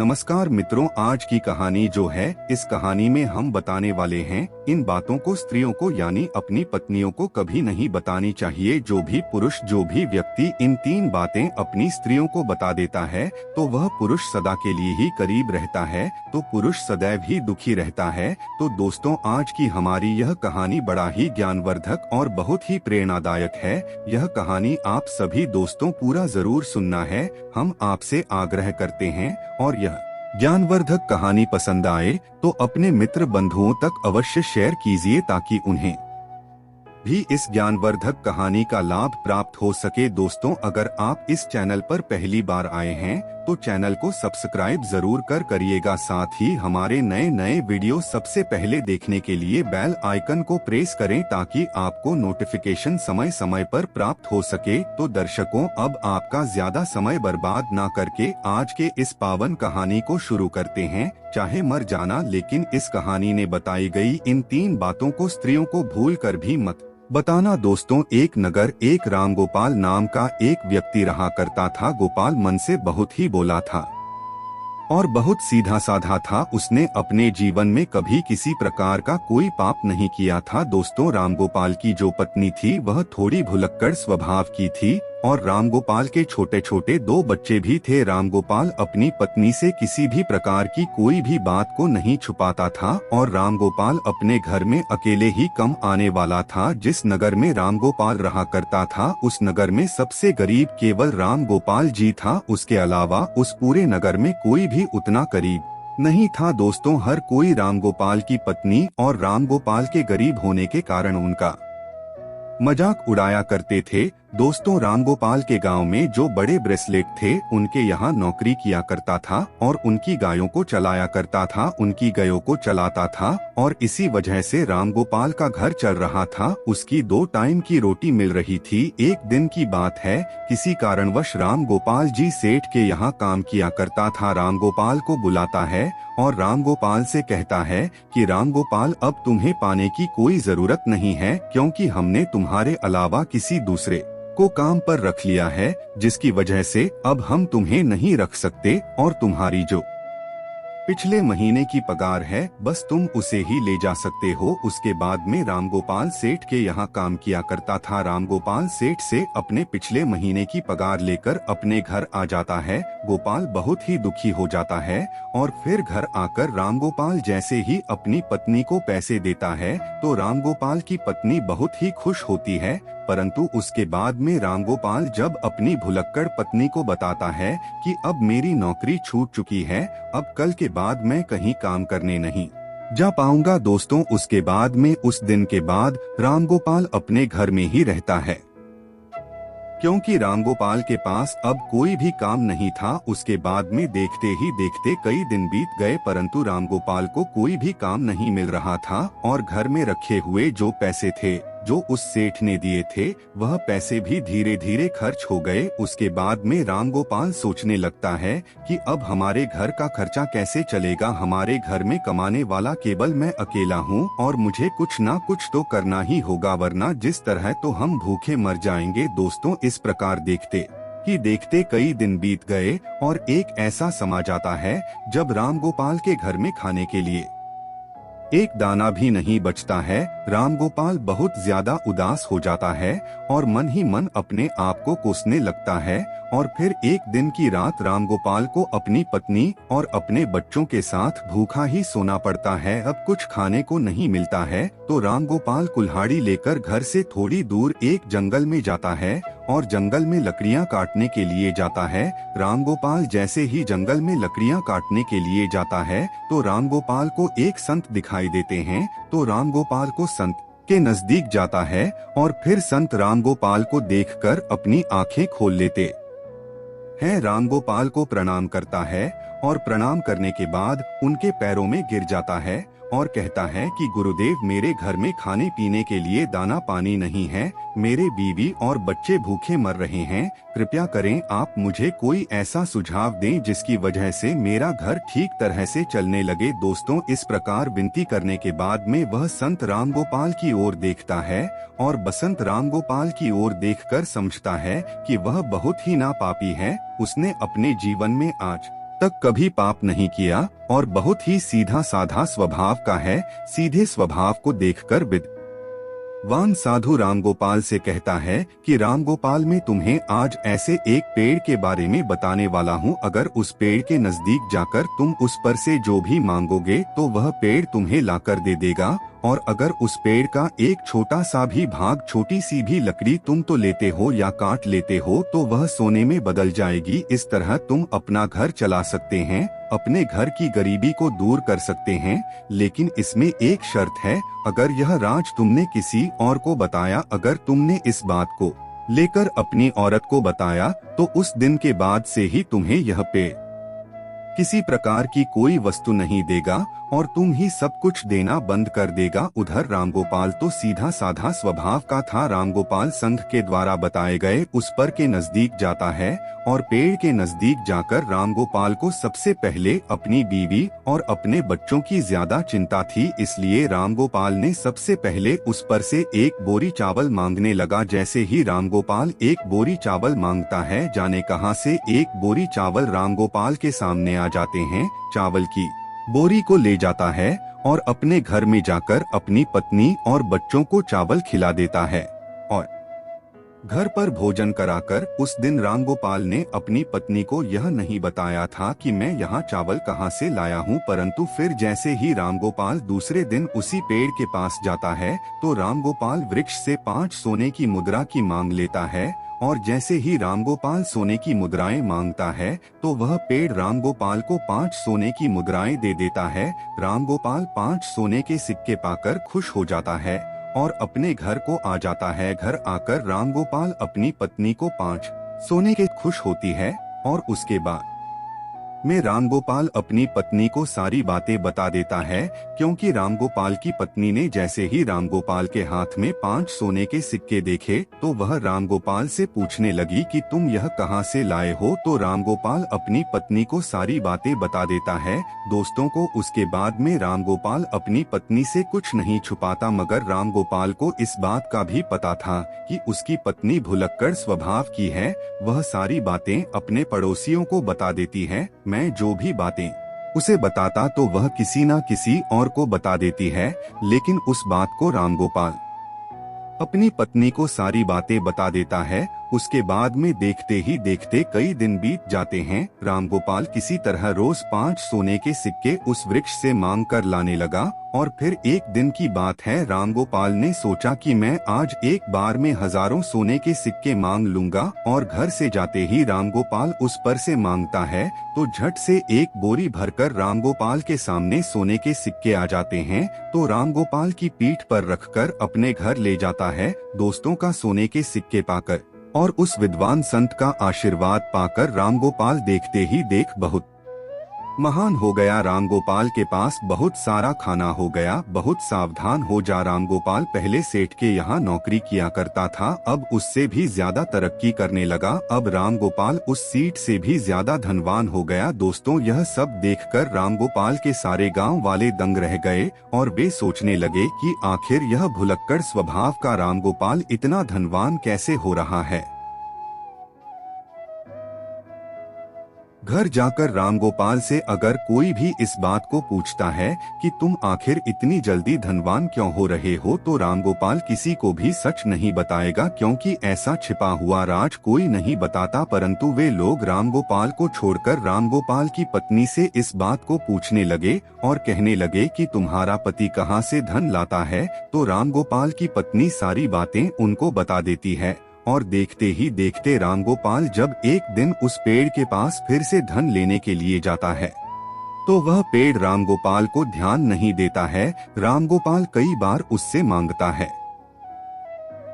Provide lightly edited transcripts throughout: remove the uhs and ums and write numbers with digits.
नमस्कार मित्रों, आज की कहानी जो है, इस कहानी में हम बताने वाले हैं इन बातों को स्त्रियों को यानी अपनी पत्नियों को कभी नहीं बतानी चाहिए। जो भी पुरुष, जो भी व्यक्ति इन 3 बातें अपनी स्त्रियों को बता देता है तो वह पुरुष सदा के लिए ही करीब रहता है, तो पुरुष सदैव ही दुखी रहता है। तो दोस्तों, आज की हमारी यह कहानी बड़ा ही ज्ञानवर्धक और बहुत ही प्रेरणादायक है। यह कहानी आप सभी दोस्तों पूरा जरूर सुनना है, हम आपसे आग्रह करते हैं। और यह ज्ञानवर्धक कहानी पसंद आए तो अपने मित्र बंधुओं तक अवश्य शेयर कीजिए ताकि उन्हें भी इस ज्ञानवर्धक कहानी का लाभ प्राप्त हो सके। दोस्तों, अगर आप इस चैनल पर पहली बार आए हैं तो चैनल को सब्सक्राइब जरूर करिएगा। साथ ही हमारे नए वीडियो सबसे पहले देखने के लिए बेल आइकन को प्रेस करें ताकि आपको नोटिफिकेशन समय समय पर प्राप्त हो सके। तो दर्शकों, अब आपका ज्यादा समय बर्बाद ना करके आज के इस पावन कहानी को शुरू करते हैं। चाहे मर जाना, लेकिन इस कहानी ने बताई गई इन 3 बातों को स्त्रियों को भूल कर भी मत बताना। दोस्तों, एक नगर, एक राम गोपाल नाम का एक व्यक्ति रहा करता था। गोपाल मन से बहुत ही बोला था और बहुत सीधा साधा था। उसने अपने जीवन में कभी किसी प्रकार का कोई पाप नहीं किया था। दोस्तों, रामगोपाल की जो पत्नी थी वह थोड़ी भुलक्कड़ स्वभाव की थी और रामगोपाल के छोटे छोटे 2 बच्चे भी थे। रामगोपाल अपनी पत्नी से किसी भी प्रकार की कोई भी बात को नहीं छुपाता था और रामगोपाल अपने घर में अकेले ही कम आने वाला था। जिस नगर में रामगोपाल रहा करता था उस नगर में सबसे गरीब केवल रामगोपाल जी था। उसके अलावा उस पूरे नगर में कोई भी उतना गरीब नहीं था। दोस्तों, हर कोई रामगोपाल की पत्नी और रामगोपाल के गरीब होने के कारण उनका मजाक उड़ाया करते थे। दोस्तों, रामगोपाल के गांव में जो बड़े ब्रेसलेट थे उनके यहाँ नौकरी किया करता था और उनकी गायों को चलाया करता था, उनकी गायों को चलाता था और इसी वजह से रामगोपाल का घर चल रहा था। उसकी 2 टाइम की रोटी मिल रही थी। एक दिन की बात है, किसी कारणवश रामगोपाल जी सेठ के यहाँ काम किया करता था। रामगोपाल को बुलाता है और रामगोपाल से कहता है कि रामगोपाल, अब तुम्हें पाने की कोई जरूरत नहीं है क्योंकि हमने तुम्हारे अलावा किसी दूसरे को काम पर रख लिया है, जिसकी वजह से अब हम तुम्हें नहीं रख सकते और तुम्हारी जो पिछले महीने की पगार है बस तुम उसे ही ले जा सकते हो। उसके बाद में रामगोपाल सेठ के यहाँ काम किया करता था। रामगोपाल सेठ से अपने पिछले महीने की पगार लेकर अपने घर आ जाता है। गोपाल बहुत ही दुखी हो जाता है और फिर घर आकर रामगोपाल जैसे ही अपनी पत्नी को पैसे देता है तो रामगोपाल की पत्नी बहुत ही खुश होती है। परंतु उसके बाद में रामगोपाल जब अपनी भुलक्कड़ पत्नी को बताता है कि अब मेरी नौकरी छूट चुकी है, अब कल के बाद मैं कहीं काम करने नहीं जा पाऊंगा। दोस्तों, उसके बाद में उस दिन के बाद रामगोपाल अपने घर में ही रहता है क्योंकि रामगोपाल के पास अब कोई भी काम नहीं था। उसके बाद में देखते ही देखते कई दिन बीत गए परंतु रामगोपाल को कोई भी काम नहीं मिल रहा था और घर में रखे हुए जो पैसे थे जो उस सेठ ने दिए थे वह पैसे भी धीरे धीरे खर्च हो गए। उसके बाद में रामगोपाल सोचने लगता है कि अब हमारे घर का खर्चा कैसे चलेगा। हमारे घर में कमाने वाला केवल मैं अकेला हूँ और मुझे कुछ ना कुछ तो करना ही होगा, वरना जिस तरह तो हम भूखे मर जाएंगे। दोस्तों, इस प्रकार देखते ही देखते कई दिन बीत गए और एक ऐसा समा जाता है जब रामगोपाल के घर में खाने के लिए एक दाना भी नहीं बचता है। रामगोपाल बहुत ज्यादा उदास हो जाता है और मन ही मन अपने आप को कोसने लगता है। और फिर एक दिन की रात रामगोपाल को अपनी पत्नी और अपने बच्चों के साथ भूखा ही सोना पड़ता है। अब कुछ खाने को नहीं मिलता है तो रामगोपाल कुल्हाड़ी लेकर घर से थोड़ी दूर एक जंगल में जाता है और जंगल में लकड़ियां काटने के लिए जाता है। रामगोपाल जैसे ही जंगल में लकड़ियां काटने के लिए जाता है तो रामगोपाल को एक संत दिखाई देते हैं। तो रामगोपाल को संत के नजदीक जाता है और फिर संत रामगोपाल को देखकर अपनी आंखें खोल लेते हैं। रामगोपाल को प्रणाम करता है और प्रणाम करने के बाद उनके पैरों में गिर जाता है और कहता है कि गुरुदेव, मेरे घर में खाने पीने के लिए दाना पानी नहीं है, मेरे बीवी और बच्चे भूखे मर रहे हैं, कृपया करें आप मुझे कोई ऐसा सुझाव दें जिसकी वजह से मेरा घर ठीक तरह से चलने लगे। दोस्तों, इस प्रकार विनती करने के बाद में वह संत रामगोपाल की ओर देखता है और बसंत रामगोपाल की ओर देखकर समझता है कि वह बहुत ही नापापी है। उसने अपने जीवन में आज तक कभी पाप नहीं किया और बहुत ही सीधा साधा स्वभाव का है। सीधे स्वभाव को देखकर विद्वान साधु रामगोपाल से कहता है कि रामगोपाल, मैं तुम्हें आज ऐसे एक पेड़ के बारे में बताने वाला हूँ। अगर उस पेड़ के नजदीक जाकर तुम उस पर से जो भी मांगोगे तो वह पेड़ तुम्हें लाकर दे देगा, और अगर उस पेड़ का एक छोटा सा भी भाग, छोटी सी भी लकड़ी तुम तो लेते हो या काट लेते हो तो वह सोने में बदल जाएगी। इस तरह तुम अपना घर चला सकते हैं, अपने घर की गरीबी को दूर कर सकते हैं। लेकिन इसमें एक शर्त है, अगर यह राज तुमने किसी और को बताया, अगर तुमने इस बात को लेकर अपनी औरत को बताया, तो उस दिन के बाद से ही तुम्हें यह पेड़ किसी प्रकार की कोई वस्तु नहीं देगा और तुम ही सब कुछ देना बंद कर देगा। उधर रामगोपाल तो सीधा साधा स्वभाव का था। रामगोपाल संघ के द्वारा बताए गए उस पर के नजदीक जाता है और पेड़ के नजदीक जाकर रामगोपाल को सबसे पहले अपनी बीवी और अपने बच्चों की ज्यादा चिंता थी, इसलिए रामगोपाल ने सबसे पहले उस पर से एक बोरी चावल मांगने लगा। जैसे ही रामगोपाल एक बोरी चावल मांगता है, जाने कहां से एक बोरी चावल रामगोपाल के सामने आ जाते हैं। चावल की बोरी को ले जाता है और अपने घर में जाकर अपनी पत्नी और बच्चों को चावल खिला देता है और घर पर भोजन कराकर उस दिन रामगोपाल ने अपनी पत्नी को यह नहीं बताया था कि मैं यहाँ चावल कहाँ से लाया हूँ। परंतु फिर जैसे ही रामगोपाल दूसरे दिन उसी पेड़ के पास जाता है तो रामगोपाल वृक्ष से 5 सोने की मुद्रा की मांग लेता है, और जैसे ही रामगोपाल सोने की मुद्राएं मांगता है तो वह पेड़ रामगोपाल को 5 सोने की मुद्राएं दे देता है। रामगोपाल 5 सोने के सिक्के पाकर खुश हो जाता है और अपने घर को आ जाता है। घर आकर रामगोपाल अपनी पत्नी को 5 सोने के खुश होती है और उसके बाद में रामगोपाल अपनी पत्नी को सारी बातें बता देता है, क्योंकि रामगोपाल की पत्नी ने जैसे ही रामगोपाल के हाथ में 5 सोने के सिक्के देखे तो वह रामगोपाल से पूछने लगी कि तुम यह कहां से लाए हो। तो रामगोपाल अपनी पत्नी को सारी बातें बता देता है। दोस्तों को उसके बाद में रामगोपाल अपनी पत्नी से कुछ नहीं छुपाता, मगर रामगोपाल को इस बात का भी पता था कि उसकी पत्नी भुलक्कड़ स्वभाव की है। वह सारी बातें अपने पड़ोसियों को बता देती है। मैं जो भी बातें उसे बताता तो वह किसी न किसी और को बता देती है, लेकिन उस बात को रामगोपाल अपनी पत्नी को सारी बातें बता देता है। उसके बाद में देखते ही देखते कई दिन बीत जाते हैं। रामगोपाल किसी तरह रोज 5 सोने के सिक्के उस वृक्ष से मांग कर लाने लगा, और फिर एक दिन की बात है, रामगोपाल ने सोचा कि मैं आज एक बार में हजारों सोने के सिक्के मांग लूंगा। और घर से जाते ही रामगोपाल उस पर से मांगता है तो झट से एक बोरी भरकर रामगोपाल के सामने सोने के सिक्के आ जाते हैं। तो रामगोपाल की पीठ पर रखकर अपने घर ले जाता है। दोस्तों का सोने के सिक्के पाकर और उस विद्वान संत का आशीर्वाद पाकर रामगोपाल देखते ही देख बहुत महान हो गया। रामगोपाल के पास बहुत सारा खाना हो गया। बहुत सावधान हो जा। रामगोपाल पहले सेठ के यहाँ नौकरी किया करता था, अब उससे भी ज्यादा तरक्की करने लगा। अब रामगोपाल उस सीट से भी ज्यादा धनवान हो गया। दोस्तों, यह सब देखकर रामगोपाल के सारे गांव वाले दंग रह गए और वे सोचने लगे कि आखिर यह भुलक्कड़ स्वभाव का रामगोपाल इतना धनवान कैसे हो रहा है। घर जाकर रामगोपाल से अगर कोई भी इस बात को पूछता है कि तुम आखिर इतनी जल्दी धनवान क्यों हो रहे हो, तो रामगोपाल किसी को भी सच नहीं बताएगा, क्योंकि ऐसा छिपा हुआ राज कोई नहीं बताता। परंतु वे लोग रामगोपाल को छोड़कर रामगोपाल की पत्नी से इस बात को पूछने लगे और कहने लगे कि तुम्हारा पति कहाँ से धन लाता है। तो रामगोपाल की पत्नी सारी बातें उनको बता देती है, और देखते ही देखते रामगोपाल जब एक दिन उस पेड़ के पास फिर से धन लेने के लिए जाता है तो वह पेड़ रामगोपाल को ध्यान नहीं देता है। रामगोपाल कई बार उससे मांगता है,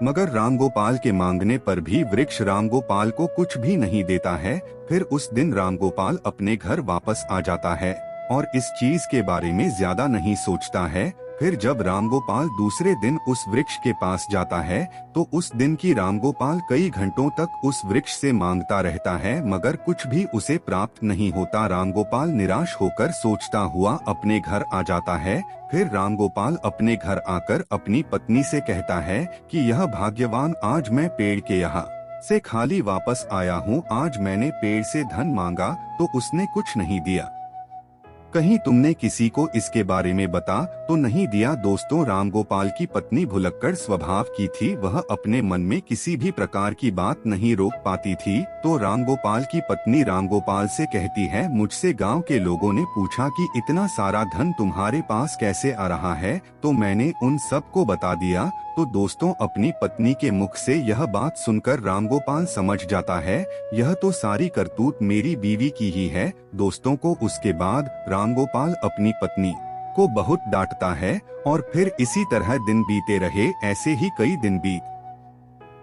मगर रामगोपाल के मांगने पर भी वृक्ष रामगोपाल को कुछ भी नहीं देता है। फिर उस दिन रामगोपाल अपने घर वापस आ जाता है और इस चीज के बारे में ज्यादा नहीं सोचता है। फिर जब रामगोपाल दूसरे दिन उस वृक्ष के पास जाता है तो उस दिन की रामगोपाल कई घंटों तक उस वृक्ष से मांगता रहता है, मगर कुछ भी उसे प्राप्त नहीं होता। रामगोपाल निराश होकर सोचता हुआ अपने घर आ जाता है। फिर रामगोपाल अपने घर आकर अपनी पत्नी से कहता है कि यह भाग्यवान, आज मैं पेड़ के यहाँ से खाली वापस आया हूँ। आज मैंने पेड़ से धन मांगा तो उसने कुछ नहीं दिया। कहीं तुमने किसी को इसके बारे में बता तो नहीं दिया। दोस्तों, रामगोपाल की पत्नी भुलक्कड़ स्वभाव की थी। वह अपने मन में किसी भी प्रकार की बात नहीं रोक पाती थी। तो रामगोपाल की पत्नी रामगोपाल से कहती है, मुझसे गांव के लोगों ने पूछा कि इतना सारा धन तुम्हारे पास कैसे आ रहा है, तो मैंने उन सबको बता दिया। तो दोस्तों, अपनी पत्नी के मुख से यह बात सुनकर रामगोपाल समझ जाता है, यह तो सारी करतूत मेरी बीवी की ही है। दोस्तों को उसके बाद रामगोपाल अपनी पत्नी को बहुत डांटता है और फिर इसी तरह दिन बीते रहे। ऐसे ही कई दिन बीत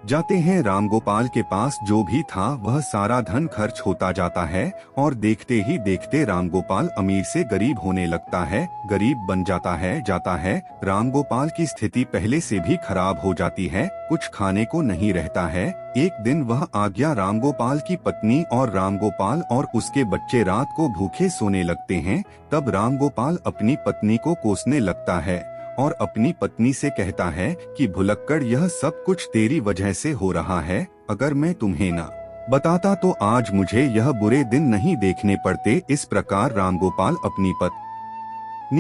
जाते हैं। रामगोपाल के पास जो भी था वह सारा धन खर्च होता जाता है और देखते ही देखते रामगोपाल अमीर से गरीब होने लगता है, गरीब बन जाता है। रामगोपाल की स्थिति पहले से भी खराब हो जाती है, कुछ खाने को नहीं रहता है। एक दिन वह आ गया। रामगोपाल की पत्नी और रामगोपाल और उसके बच्चे रात को भूखे सोने लगते हैं। तब रामगोपाल अपनी पत्नी को कोसने लगता है और अपनी पत्नी से कहता है कि भुलक्कड़, यह सब कुछ तेरी वजह से हो रहा है। अगर मैं तुम्हें ना बताता तो आज मुझे यह बुरे दिन नहीं देखने पड़ते। इस प्रकार रामगोपाल अपनी पत्नी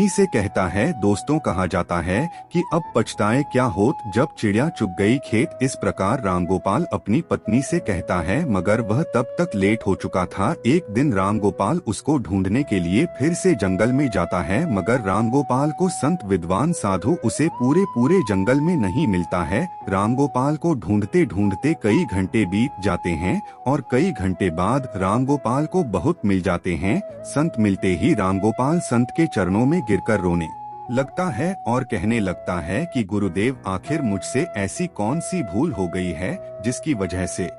से कहता है। दोस्तों, कहा जाता है कि अब पछताए क्या होत जब चिड़िया चुग गई खेत। इस प्रकार रामगोपाल अपनी पत्नी से कहता है, मगर वह तब तक लेट हो चुका था। एक दिन रामगोपाल उसको ढूंढने के लिए फिर से जंगल में जाता है, मगर रामगोपाल को संत विद्वान साधु उसे पूरे जंगल में नहीं मिलता है। रामगोपाल को ढूंढते ढूंढते कई घंटे बीत जाते हैं और कई घंटे बाद रामगोपाल को बहुत मिल जाते हैं। संत मिलते ही रामगोपाल संत के चरणों में गिरकर रोने लगता है और कहने लगता है कि गुरुदेव, आखिर मुझसे ऐसी कौन सी भूल हो गई है जिसकी वजह से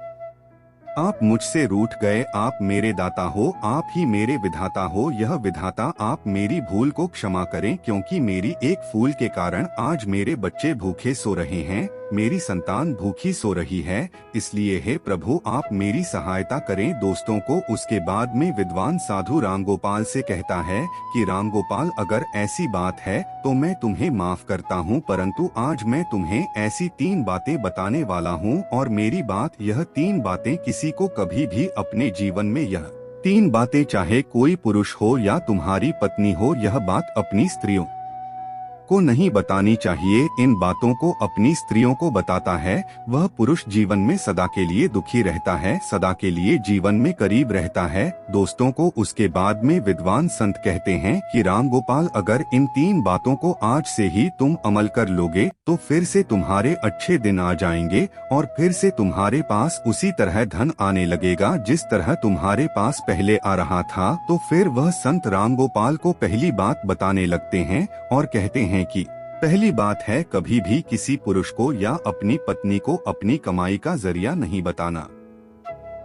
आप मुझसे रूठ गए। आप मेरे दाता हो, आप ही मेरे विधाता हो। यह विधाता आप मेरी भूल को क्षमा करें, क्योंकि मेरी एक फूल के कारण आज मेरे बच्चे भूखे सो रहे हैं, मेरी संतान भूखी सो रही है। इसलिए हे प्रभु, आप मेरी सहायता करें। दोस्तों को उसके बाद में विद्वान साधु रामगोपाल से कहता है कि रामगोपाल, अगर ऐसी बात है तो मैं तुम्हें माफ करता हूँ, परंतु आज मैं तुम्हें ऐसी 3 बातें बताने वाला हूँ और मेरी बात, यह 3 बातें किसी को कभी भी अपने जीवन में, यह 3 बातें चाहे कोई पुरुष हो या तुम्हारी पत्नी हो, यह बात अपनी स्त्रियों को नहीं बतानी चाहिए। इन बातों को अपनी स्त्रियों को बताता है, वह पुरुष जीवन में सदा के लिए दुखी रहता है, सदा के लिए जीवन में करीब रहता है। दोस्तों को उसके बाद में विद्वान संत कहते हैं कि रामगोपाल, अगर इन 3 बातों को आज से ही तुम अमल कर लोगे तो फिर से तुम्हारे अच्छे दिन आ जाएंगे और फिर से तुम्हारे पास उसी तरह धन आने लगेगा जिस तरह तुम्हारे पास पहले आ रहा था। तो फिर वह संत रामगोपाल को पहली बात बताने लगते हैं और कहते हैं कि पहली बात है, कभी भी किसी पुरुष को या अपनी पत्नी को अपनी कमाई का जरिया नहीं बताना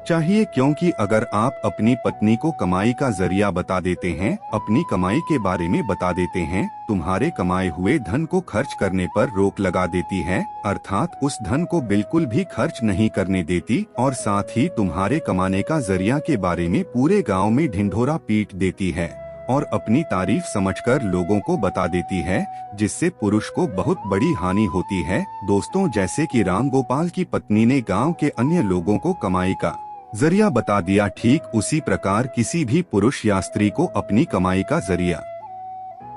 चाहिए, क्योंकि अगर आप अपनी पत्नी को कमाई का जरिया बता देते हैं, अपनी कमाई के बारे में बता देते हैं, तुम्हारे कमाए हुए धन को खर्च करने पर रोक लगा देती है, अर्थात उस धन को बिल्कुल भी खर्च नहीं करने देती और साथ ही तुम्हारे कमाने का जरिया के बारे में पूरे गांव में ढिंढोरा पीट देती है और अपनी तारीफ समझकर लोगों को बता देती है, जिससे पुरुष को बहुत बड़ी हानि होती है। दोस्तों, जैसे कि रामगोपाल की पत्नी ने गांव के अन्य लोगों को कमाई का जरिया बता दिया, ठीक उसी प्रकार किसी भी पुरुष या स्त्री को अपनी कमाई का जरिया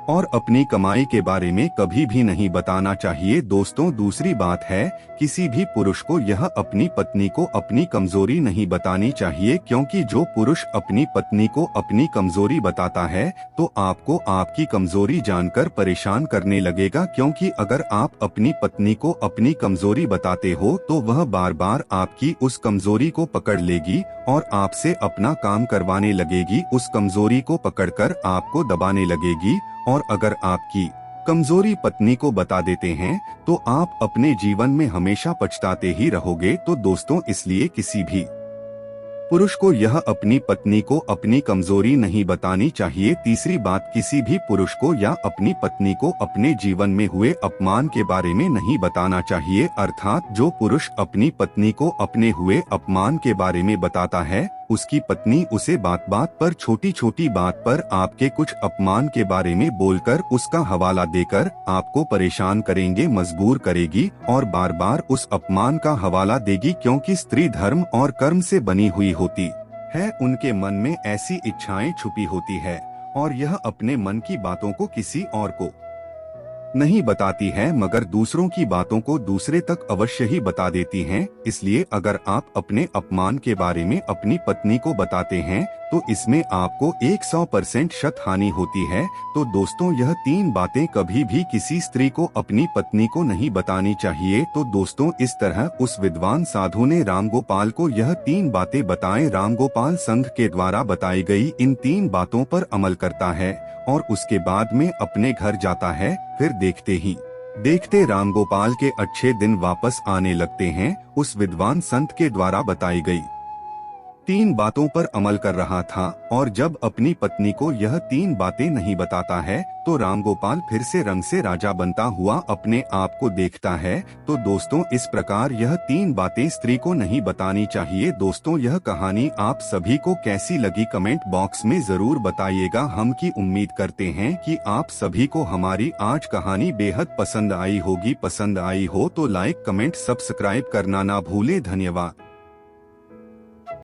और अपनी कमाई के बारे में कभी भी नहीं बताना चाहिए। दोस्तों, दूसरी बात है, किसी भी पुरुष को यह अपनी पत्नी को अपनी कमजोरी नहीं बतानी चाहिए, क्योंकि जो पुरुष अपनी पत्नी को अपनी कमजोरी बताता है तो आपको आपकी कमजोरी जानकर परेशान करने लगेगा, क्योंकि अगर आप अपनी पत्नी को अपनी कमजोरी बताते हो तो वह बार बार आपकी उस कमजोरी को पकड़ लेगी और आपसे अपना काम करवाने लगेगी, उस कमजोरी को पकड़कर आपको दबाने लगेगी। और अगर आपकी कमजोरी पत्नी को बता देते हैं तो आप अपने जीवन में हमेशा पछताते ही रहोगे। तो दोस्तों, इसलिए किसी भी पुरुष को यह अपनी पत्नी को अपनी कमजोरी नहीं बतानी चाहिए। तीसरी बात, किसी भी पुरुष को या अपनी पत्नी को अपने जीवन में हुए अपमान के बारे में नहीं बताना चाहिए, अर्थात जो पुरुष अपनी पत्नी को अपने हुए अपमान के बारे में बताता है उसकी पत्नी उसे बात बात पर, छोटी छोटी बात पर आपके कुछ अपमान के बारे में बोलकर, उसका हवाला देकर आपको परेशान करेंगे, मजबूर करेगी और बार बार उस अपमान का हवाला देगी, क्योंकि स्त्री धर्म और कर्म से बनी हुई होती है। उनके मन में ऐसी इच्छाएं छुपी होती है और यह अपने मन की बातों को किसी और को नहीं बताती है, मगर दूसरों की बातों को दूसरे तक अवश्य ही बता देती हैं। इसलिए अगर आप अपने अपमान के बारे में अपनी पत्नी को बताते हैं तो इसमें आपको 100% शत हानि होती है। तो दोस्तों, यह 3 बातें कभी भी किसी स्त्री को अपनी पत्नी को नहीं बतानी चाहिए। तो दोस्तों, इस तरह उस विद्वान साधु ने रामगोपाल को यह 3 बातें बताएं। रामगोपाल संघ के द्वारा बताई गई इन 3 बातों पर अमल करता है और उसके बाद में अपने घर जाता है। फिर देखते रामगोपाल के अच्छे दिन वापस आने लगते हैं। उस विद्वान संत के द्वारा बताई गई 3 बातों पर अमल कर रहा था और जब अपनी पत्नी को यह 3 बातें नहीं बताता है तो रामगोपाल फिर से रंग से राजा बनता हुआ अपने आप को देखता है। तो दोस्तों, इस प्रकार यह 3 बातें स्त्री को नहीं बतानी चाहिए। दोस्तों, यह कहानी आप सभी को कैसी लगी कमेंट बॉक्स में जरूर बताइएगा। हम की उम्मीद करते हैं कि आप सभी को हमारी आज कहानी बेहद पसंद आई होगी। पसंद आई हो तो लाइक, कमेंट, सब्सक्राइब करना ना भूले। धन्यवाद।